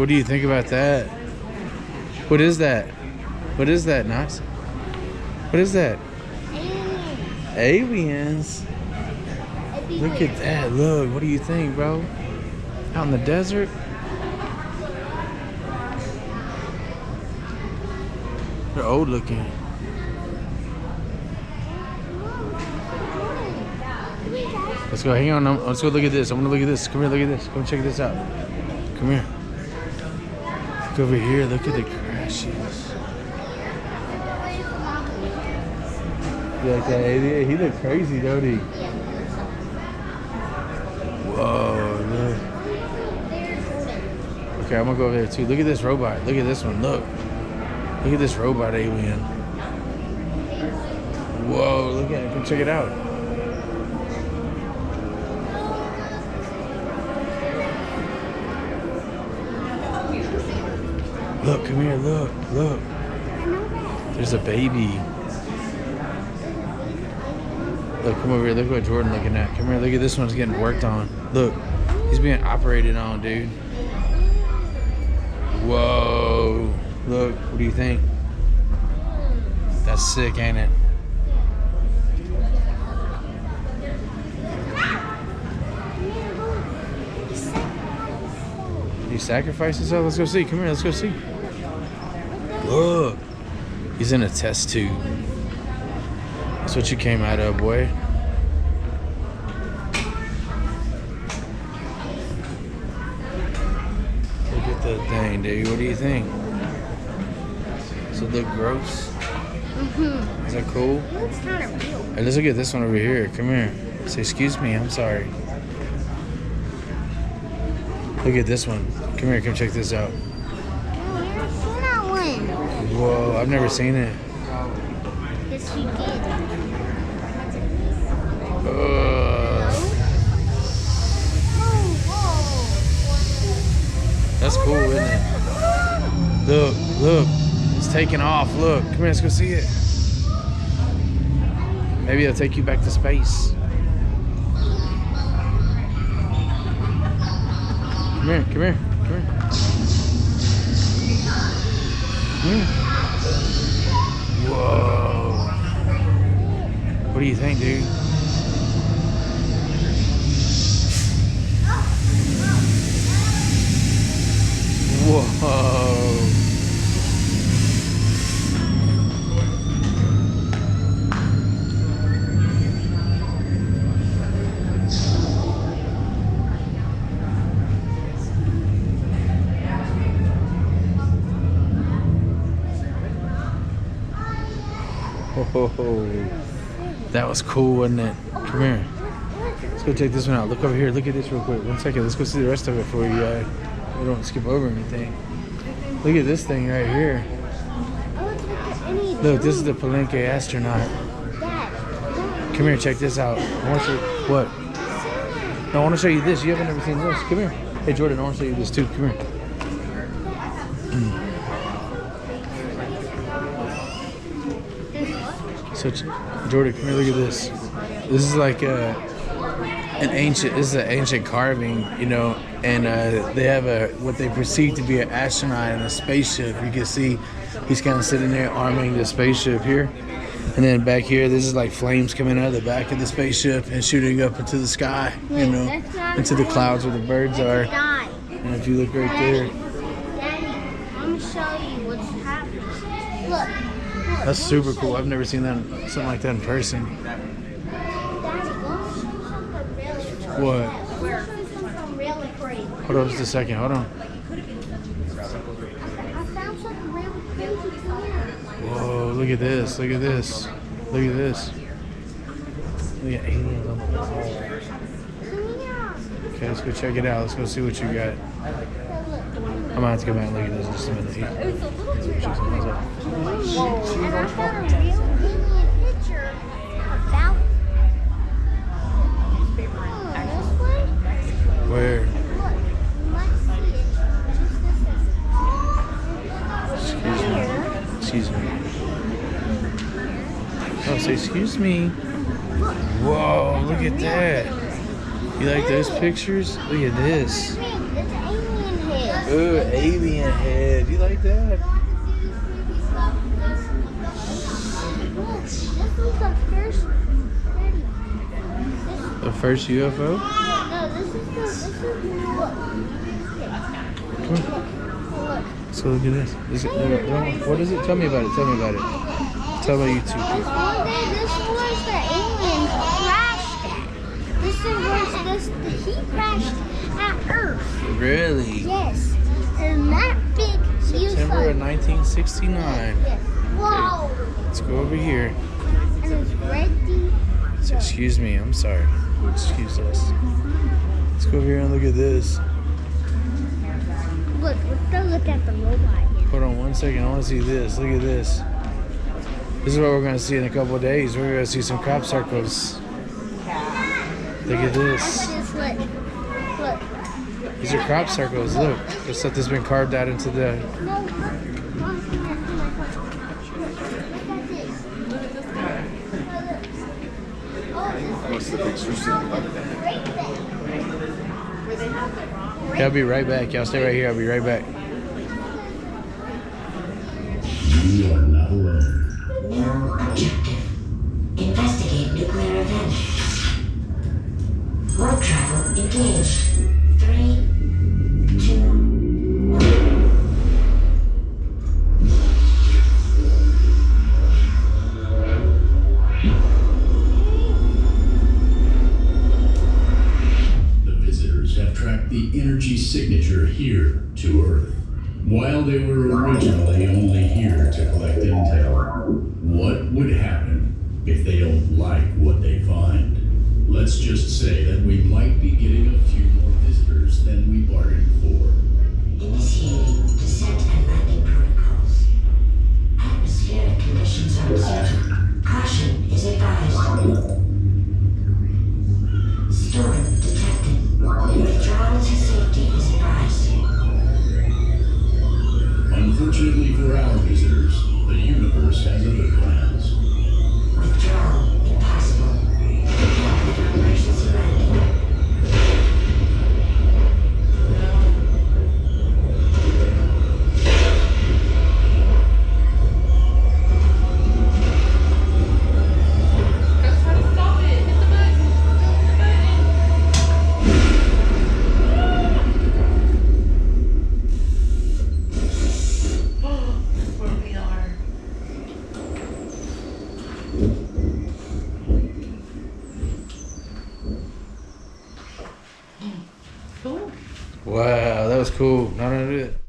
What do you think about that? What is that? What is that, Knox? What is that? Aliens. Look at that. Look. What do you think, bro? Out in the desert? They're old looking. Let's go. Hang on. Let's go look at this. I want to look at this. Come here. Look at this. Come check this out. Come here. Look over here. Look at the crashes. You like that idiot? He look crazy, don't he? Whoa, look. Okay, I'm gonna go over there too. Look at this robot. Look at this one. Look. Look at this robot alien. Whoa, look at it. Come check it out. Look, come here. Look, look. There's a baby. Look, come over here. Look what Jordan looking at. Come here. Look at this one's getting worked on. Look, he's being operated on, dude. Whoa. Look, what do you think? That's sick, ain't it? Did he sacrifice himself? Let's go see. Come here. Let's go see. Look. He's in a test tube. That's what you came out of, boy. Look at the thing, dude. What do you think? Does it look gross? Mm-hmm. Is that cool? It looks kind of real. Hey, let's look at this one over here. Come here. Say, excuse me, I'm sorry. Look at this one. Come here, come check this out. Oh, I've never seen that one. Whoa, I've never seen it. Yes, you did. That's cool, isn't it? Look, look. It's taking off. Look. Come here, let's go see it. Maybe it'll take you back to space. Come here, come here, come here. Come here. Whoa. What do you think, dude? Whoa. Whoa. That was cool, wasn't it? Come here. Let's go check this one out. Look over here. Look at this real quick. 1 second. Let's go see the rest of it before we don't skip over anything. Look at this thing right here. Look, this is the Palenque astronaut. Come here, check this out. I want to show you what? No, I want to show you this. You haven't ever seen this. Come here. Hey, Jordan, I want to show you this too. Come here. So, Jordan, come here. Look at this. This is like an ancient carving, you know, and they have what they perceive to be an astronaut in a spaceship. You can see he's kind of sitting there arming the spaceship here, and then back here, this is like flames coming out of the back of the spaceship and shooting up into the sky, you know, into the clouds where the birds are. And if you look right there, Daddy, I'm gonna show you what's happening. Look. That's super cool. I've never seen that something like that in person. What? Hold on just a second. Hold on. Whoa, look at this. Look at this. Look at this. Look at aliens on the wall. Okay, let's go check it out. Let's go see what you got. I'm gonna have to go back and look at this in just a minute. And I found a real alien picture about this one. Where? Look, you might see it. Just this. Excuse me. Oh, say excuse me. Whoa, look at that. You like those pictures? Look at this. It's alien head. Ooh, alien head. You like that? Look, this was the first. Daddy, The first UFO? no, this is look. Come on. Look. So look at this. What is it? Tell me about it. Tell me about it. Tell me you two. One day, this was the alien crashed at. This is where he crashed at Earth. Really? Yes. And that big September of UFO. 1969. Yes. Whoa. Let's go over here. And it's ready. Excuse me. I'm sorry. Excuse us. Let's go over here and look at this. Look, let's go look at the robot again. Hold on one second. I want to see this. Look at this. This is what we're going to see in a couple of days. We're going to see some crop circles. Look at this. Look. These are crop circles. Look. The stuff that's been carved out into the... No, look. What's the picture? Yeah, I'll be right back. Y'all stay right here. I'll be right back. You are not alone. New objective. Investigate nuclear event. Warp travel engaged. 3, 2, 1. The visitors have tracked the energy signature here to Earth. While they were originally only here to collect intel, what would happen if they don't like what they find? Let's just say that we might be getting a few more visitors than we bargained for. Initiating descent and landing protocols. Atmospheric conditions are observed. Caution is advised. Storm detected. Withdrawal to safety is advised. Unfortunately for our visitors, the universe has other plans. Withdrawal impossible. Prepare for emergency landing. Wow, that was cool. Not only that.